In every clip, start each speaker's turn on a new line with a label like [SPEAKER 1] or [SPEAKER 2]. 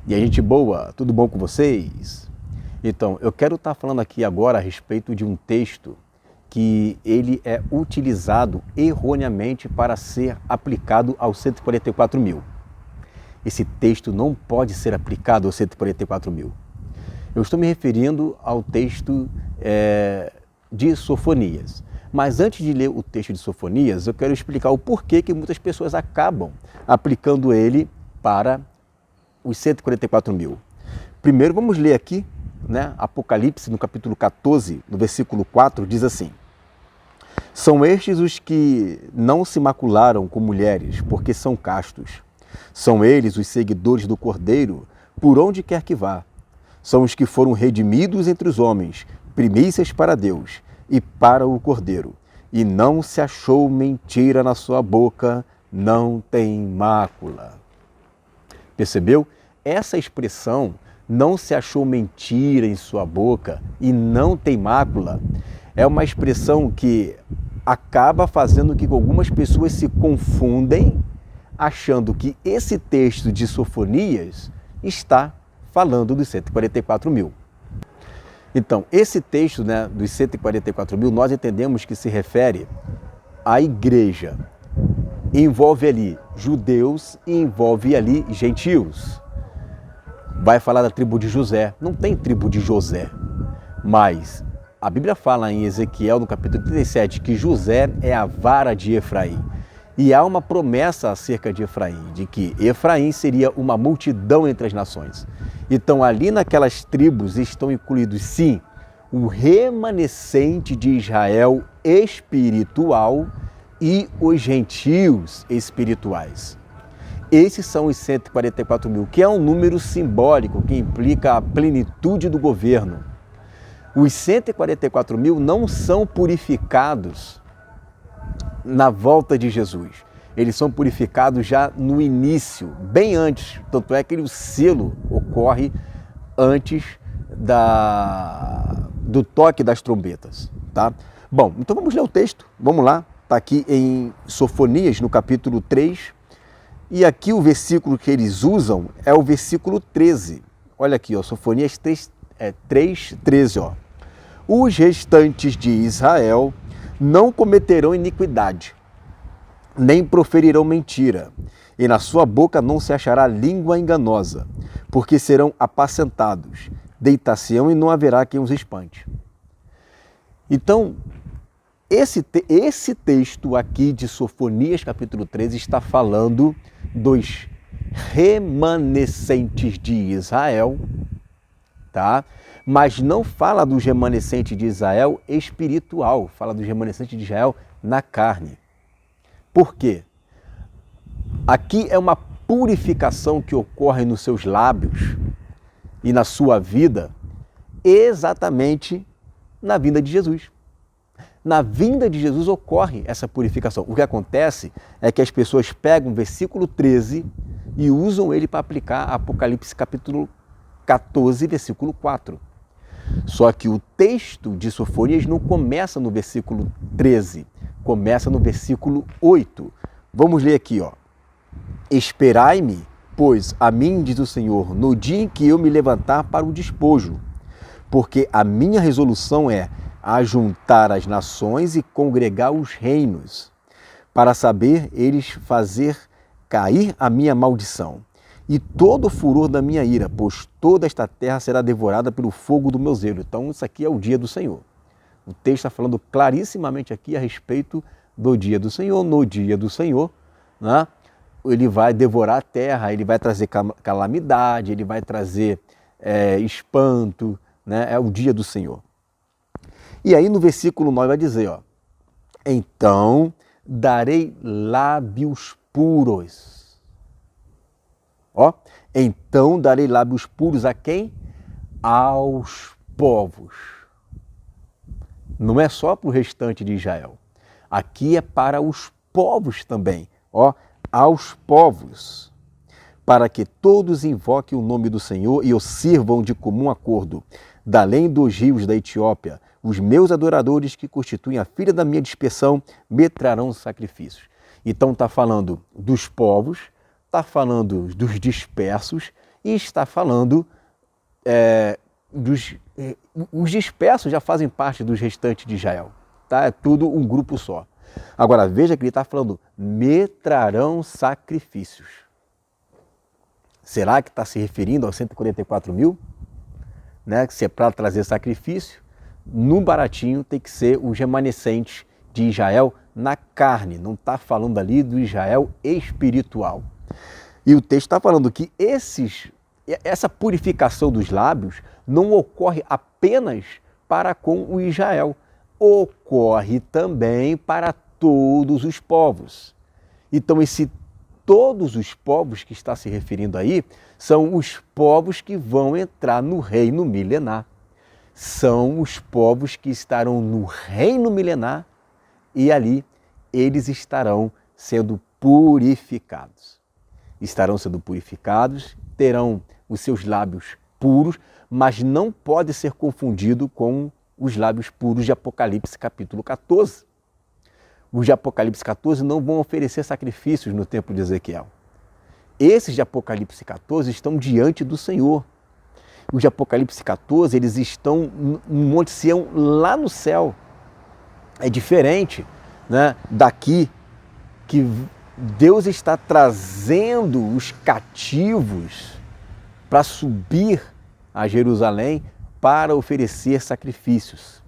[SPEAKER 1] E aí, gente boa, tudo bom com vocês? Então, eu quero estar falando aqui agora a respeito de um texto que ele é utilizado erroneamente para ser aplicado aos 144 mil. Esse texto não pode ser aplicado aos 144 mil. Eu estou me referindo ao texto de Sofonias. Mas antes de ler o texto de Sofonias, eu quero explicar o porquê que muitas pessoas acabam aplicando ele para os 144 mil. Primeiro vamos ler aqui, Apocalipse, no capítulo 14, no versículo 4, diz assim: São estes os que não se macularam com mulheres, porque são castos. São eles os seguidores do Cordeiro, por onde quer que vá. São os que foram redimidos entre os homens, primícias para Deus e para o Cordeiro. E não se achou mentira na sua boca, não tem mácula. Percebeu? Essa expressão, não se achou mentira em sua boca e não tem mácula, é uma expressão que acaba fazendo que algumas pessoas se confundem, achando que esse texto de Sofonias está falando dos 144 mil. Então, esse texto dos 144 mil, nós entendemos que se refere à igreja. Envolve ali judeus e envolve ali gentios. Vai falar da tribo de José, não tem tribo de José, mas a Bíblia fala em Ezequiel, no capítulo 37, que José é a vara de Efraim. E há uma promessa acerca de Efraim, de que Efraim seria uma multidão entre as nações. Então ali naquelas tribos estão incluídos sim o remanescente de Israel espiritual e os gentios espirituais. Esses são os 144 mil, que é um número simbólico que implica a plenitude do governo. Os 144 mil não são purificados na volta de Jesus. Eles são purificados já no início, bem antes. Tanto é que o selo ocorre antes do toque das trombetas. Tá? Bom, então vamos ler o texto. Vamos lá. Está aqui em Sofonias, no capítulo 3. E aqui o versículo que eles usam é o versículo 13. Olha aqui, ó, Sofonias 3, 13. Ó. Os restantes de Israel não cometerão iniquidade, nem proferirão mentira, e na sua boca não se achará língua enganosa, porque serão apacentados, deitar-se-ão e não haverá quem os espante. Então, esse texto aqui de Sofonias, capítulo 13, está falando dos remanescentes de Israel, tá? Mas não fala dos remanescentes de Israel espiritual, fala dos remanescentes de Israel na carne. Por quê? Aqui é uma purificação que ocorre nos seus lábios e na sua vida, exatamente na vinda de Jesus. Na vinda de Jesus ocorre essa purificação. O que acontece é que as pessoas pegam o versículo 13 e usam ele para aplicar Apocalipse capítulo 14, versículo 4. Só que o texto de Sofonias não começa no versículo 13, começa no versículo 8. Vamos ler aqui, ó. Esperai-me, pois a mim, diz o Senhor, no dia em que eu me levantar para o despojo, porque a minha resolução é ajuntar as nações e congregar os reinos, para saber eles fazer cair a minha maldição e todo o furor da minha ira, pois toda esta terra será devorada pelo fogo do meu zelo. Então isso aqui é o dia do Senhor. O texto está falando clarissimamente aqui a respeito do dia do Senhor. No dia do Senhor, ele vai devorar a terra, ele vai trazer calamidade, ele vai trazer espanto, é o dia do Senhor. E aí no versículo 9 vai dizer, ó, então darei lábios puros. Ó, então darei lábios puros a quem? Aos povos. Não é só para o restante de Israel. Aqui é para os povos também. Ó, aos povos. Para que todos invoquem o nome do Senhor e o sirvam de comum acordo. Da além dos rios da Etiópia, os meus adoradores que constituem a filha da minha dispersão me trarão sacrifícios. Então está falando dos povos, está falando dos dispersos e está falando os dispersos já fazem parte dos restantes de Israel, tá? É tudo um grupo só. Agora veja que ele está falando, me trarão sacrifícios. Será que está se referindo aos 144 mil? Né? Se é para trazer sacrifício, no baratinho tem que ser os remanescentes de Israel na carne, não está falando ali do Israel espiritual. E o texto está falando que essa purificação dos lábios não ocorre apenas para com o Israel, ocorre também para todos os povos. Então, todos os povos que está se referindo aí são os povos que vão entrar no reino milenar. São os povos que estarão no reino milenar e ali eles estarão sendo purificados. Estarão sendo purificados, terão os seus lábios puros, mas não pode ser confundido com os lábios puros de Apocalipse capítulo 14. Os de Apocalipse 14 não vão oferecer sacrifícios no templo de Ezequiel. Esses de Apocalipse 14 estão diante do Senhor. Os de Apocalipse 14, eles estão no Monte Sião, lá no céu. É diferente, né, daqui, que Deus está trazendo os cativos para subir a Jerusalém para oferecer sacrifícios.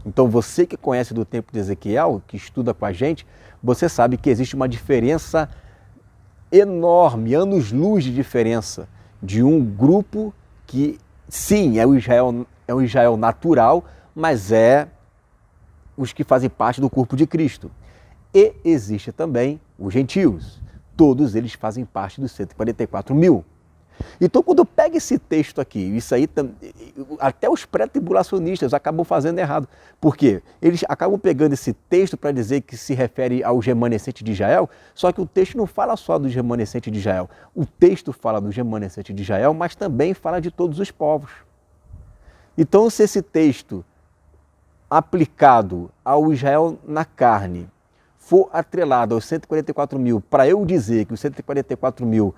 [SPEAKER 1] Então você que conhece do tempo de Ezequiel, que estuda com a gente, você sabe que existe uma diferença enorme, anos-luz de diferença, de um grupo que, sim, é o Israel natural, mas é os que fazem parte do corpo de Cristo. E existe também os gentios, todos eles fazem parte dos 144 mil. Então, quando eu pego esse texto aqui, isso aí, até os pré-tribulacionistas acabam fazendo errado. Por quê? Eles acabam pegando esse texto para dizer que se refere aos remanescentes de Israel, só que o texto não fala só dos remanescentes de Israel. O texto fala dos remanescentes de Israel, mas também fala de todos os povos. Então, se esse texto aplicado ao Israel na carne for atrelado aos 144 mil, para eu dizer que os 144 mil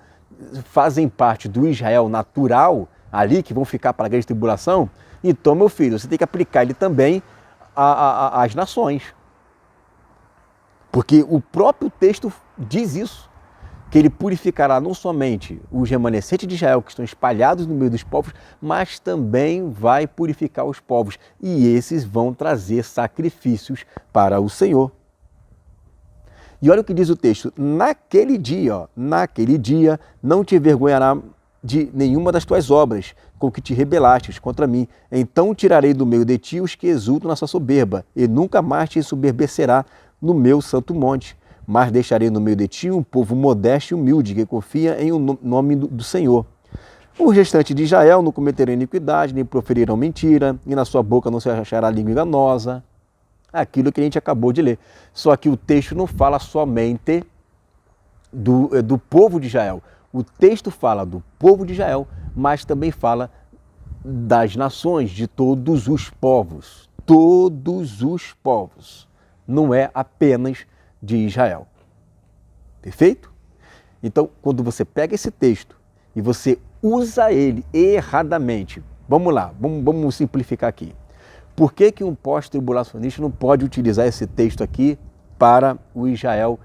[SPEAKER 1] fazem parte do Israel natural, ali, que vão ficar para a grande tribulação, então, meu filho, você tem que aplicar ele também às nações. Porque o próprio texto diz isso, que ele purificará não somente os remanescentes de Israel que estão espalhados no meio dos povos, mas também vai purificar os povos. E esses vão trazer sacrifícios para o Senhor. E olha o que diz o texto, naquele dia não te envergonhará de nenhuma das tuas obras, com que te rebelastes contra mim. Então tirarei do meio de ti os que exultam na sua soberba, e nunca mais te ensoberbecerá no meu santo monte. Mas deixarei no meio de ti um povo modesto e humilde, que confia em o nome do Senhor. O restante de Israel não cometerão iniquidade, nem proferirão mentira, e na sua boca não se achará língua enganosa. Aquilo que a gente acabou de ler. Só que o texto não fala somente do povo de Israel. O texto fala do povo de Israel, mas também fala das nações, de todos os povos. Todos os povos. Não é apenas de Israel. Perfeito? Então, quando você pega esse texto e você usa ele erradamente, vamos lá, vamos simplificar aqui. Por que um pós-tribulacionista não pode utilizar esse texto aqui para o Israel,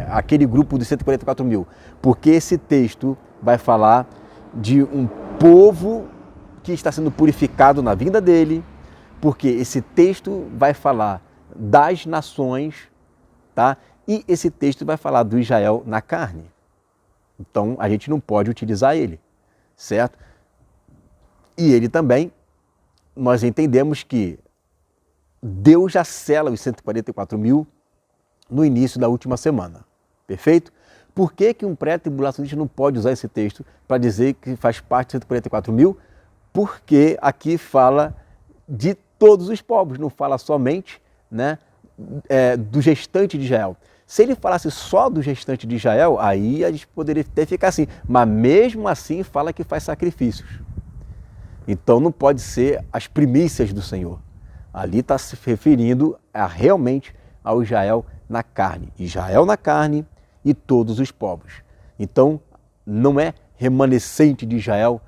[SPEAKER 1] aquele grupo de 144 mil? Porque esse texto vai falar de um povo que está sendo purificado na vinda dele, porque esse texto vai falar das nações, tá? E esse texto vai falar do Israel na carne. Então, a gente não pode utilizar ele, certo? E ele também, nós entendemos que Deus já sela os 144 mil no início da última semana, perfeito? Por que um pré-tribulacionista não pode usar esse texto para dizer que faz parte de 144 mil? Porque aqui fala de todos os povos, não fala somente, né, do restante de Israel. Se ele falasse só do restante de Israel, aí a gente poderia até ficar assim, mas mesmo assim fala que faz sacrifícios. Então não pode ser as primícias do Senhor. Ali está se referindo realmente ao Israel na carne. Israel na carne e todos os povos. Então não é remanescente de Israel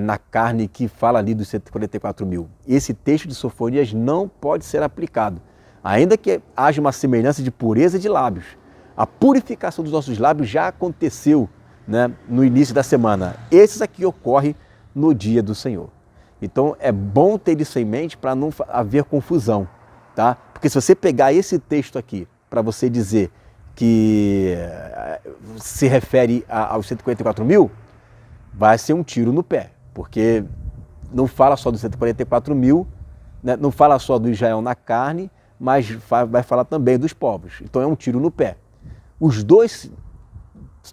[SPEAKER 1] na carne que fala ali dos 144 mil. Esse texto de Sofonias não pode ser aplicado, ainda que haja uma semelhança de pureza de lábios. A purificação dos nossos lábios já aconteceu, né, no início da semana. Esses aqui ocorrem no dia do Senhor. Então é bom ter isso em mente para não haver confusão, tá? Porque se você pegar esse texto aqui para você dizer que se refere aos 144 mil, vai ser um tiro no pé, porque não fala só dos 144 mil, né? Não fala só do Israel na carne, mas vai falar também dos povos. Então é um tiro no pé. Os dois,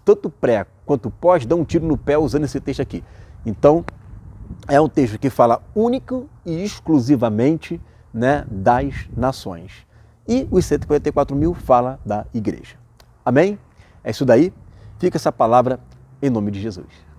[SPEAKER 1] tanto pré quanto pós, dão um tiro no pé usando esse texto aqui. Então é um texto que fala único e exclusivamente, né, das nações. E os 144 mil fala da igreja. Amém? É isso daí. Fica essa palavra em nome de Jesus.